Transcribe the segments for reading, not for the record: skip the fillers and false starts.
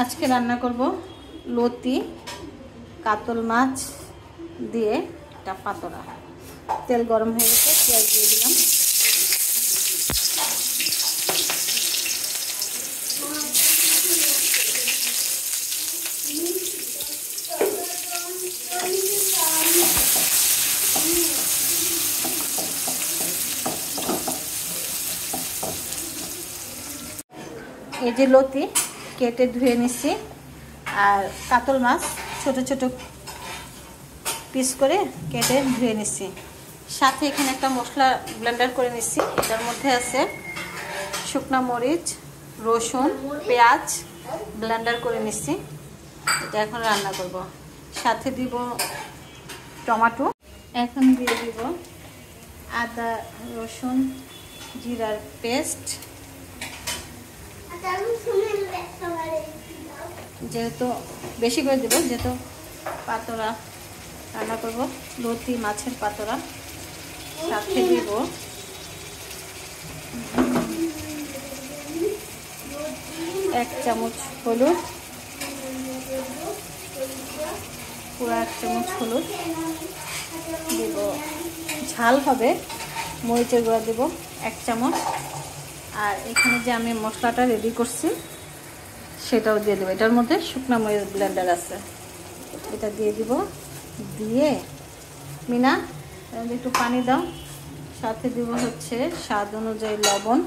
আজকে রান্না করব লতি কাতল মাছ দিয়ে একটা পাতোড়া। তেল গরম হয়ে গেছে, পেঁয়াজ দিয়ে দিলাম। এই যে লতি কেটে ধুয়ে নিচ্ছি, আর কাতল মাছ ছোট ছোট পিস করে কেটে ধুয়ে নিচ্ছি। সাথে এখানে একটা মশলা ব্লেন্ডার করে নিচ্ছি। এটার মধ্যে আছে শুকনা মরিচ, রসুন, পেঁয়াজ ব্লেন্ডার করে নিচ্ছি। এটা এখন রান্না করব। সাথে দিব টমেটো। এখন দিয়ে দিব আদা রসুন জিরার পেস্ট। যেহেতু বেশি করে দেবো, যেহেতু পাতোড়া রান্না করব, লতি মাছের পাতোড়া। সাথে দিব এক চামচ হলুদ, পুরো 1 চামচ হলুদ দিব। ঝাল হবে মরিচের গুঁড়া দেব 1 চামচ। আর এখানে যে আমি মশলাটা রেডি করছি সেটাও দিয়ে দেবো। এটার মধ্যে শুকনো মরিচ ব্লেন্ডার আছে, এটা দিয়ে দিব। দিয়ে মিনা একটু পানি দাও। সাথে দিব হচ্ছে স্বাদ অনুযায়ী লবণ।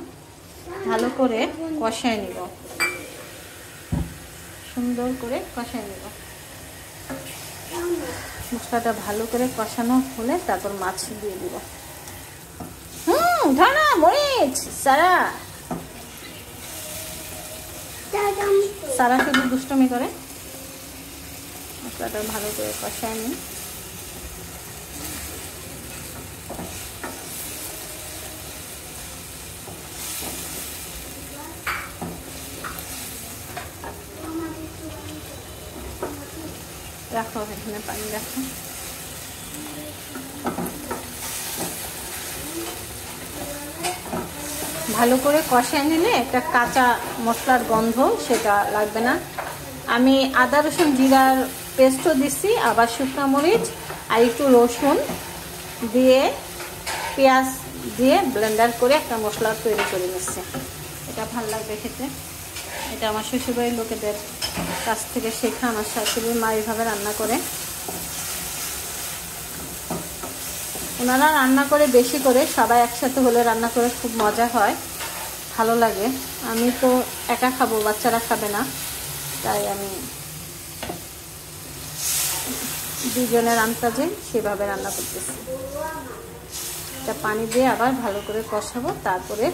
ভালো করে কষায় নিব, সুন্দর করে কষায় নিব। মশলাটা ভালো করে কষানো হলে তারপর মাছ দিয়ে দিব। ধনা মরিচ সারা সারা শুধু দুষ্টমি করে। মশলাটা ভালো করে কষায় নিই। রাখো এখানে পানি রাখো। ভালো করে কষায় নিলে একটা কাঁচা মশলার গন্ধ সেটা লাগবে না। আমি আদা রসুন জিরার পেস্টও দিচ্ছি, আবার শুকনো মরিচ আর একটু রসুন দিয়ে পেঁয়াজ দিয়ে ব্লেন্ডার করে একটা মশলা তৈরি করে নিচ্ছি। এটা ভালো লাগবে খেতে। এটা আমার শ্বশুরবাড়ির লোকেদের কাছ থেকে শেখা। আমার শাশুড়ি মা এইভাবে রান্না করে। ওনারা রান্না করে বেশি করে, সবাই একসাথে হলে রান্না করে খুব মজা হয়, ভালো লাগে। আমি তো একা খাবো, বাচ্চারা খাবে না, তাই আমি দুজনের আন্দাজে সেভাবে রান্না করতেছি। এটা পানি দিয়ে আবার ভালো করে কষাবো, তারপরে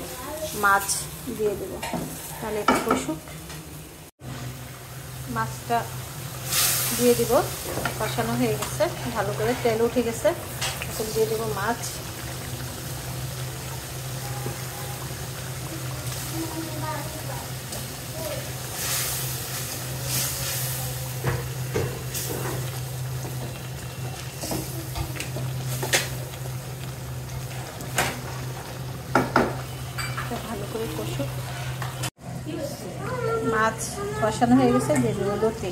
মাছ দিয়ে দেব। তাহলে এটা কষুক। মাছটা দিয়ে দিব। কষানো হয়ে গেছে, ভালো করে তেল উঠে গেছে। এখন দিয়ে দেবো মাছ। ভালো করে কষুক। মাছ কষানো হয়ে গেছে, দিয়ে দেবো লতি।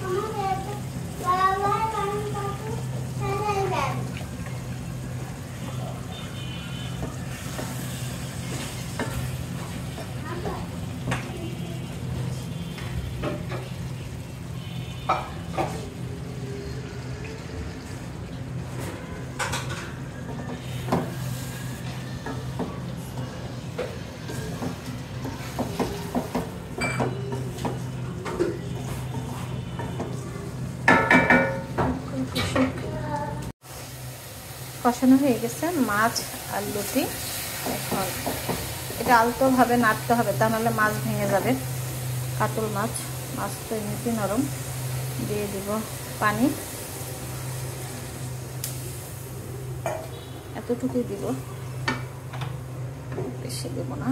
কষানো হয়ে গেছে মাছ আর লতি। এখন এটা আলতোভাবে নাড়তে হবে, তা নাহলে মাছ ভেঙে যাবে। কাতল মাছ, মাছ তো এমনিতেই নরম। দিয়ে দিব পানি, এতটুকুই দিব, বেশি দেব না।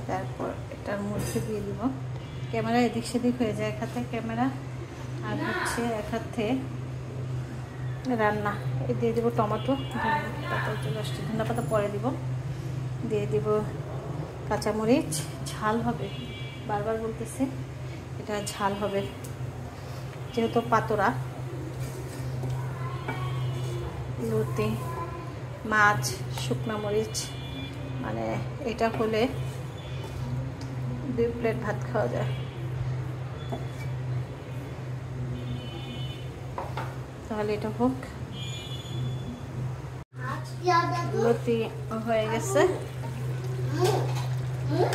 তারপর এটার মধ্যে দিয়ে দিব। ক্যামেরা এদিক সেদিক হয়ে যায়, এক হাতে ক্যামেরা আর হচ্ছে এক হাতে রান্না। দিয়ে দেবো টমেটো, ধন্যা পাতা চলে আসছে, ধন্যা পাতা পরে দিব। দিয়ে দিব কাঁচামরিচ, ঝাল হবে, বারবার বলতেছি এটা ঝাল হবে যেহেতু পাতোড়া। লতি, মাছ, শুকনো মরিচ, মানে এটা হলে 2 প্লেট ভাত খাওয়া যায়। তাহলে এটা হোক। লতি হয়ে গেছে,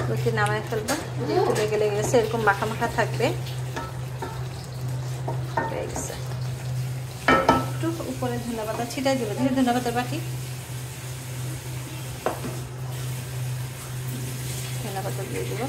লতি নামায় ফেলবো, একটু লেগে লেগে গেছে, এরকম মাখা মাখা থাকবে। হয়ে গেছে, একটু উপরে ধনে পাতা ছিটাই দেবে, ধনে পাতার বাটি, ধনে পাতা দিয়ে দেবো।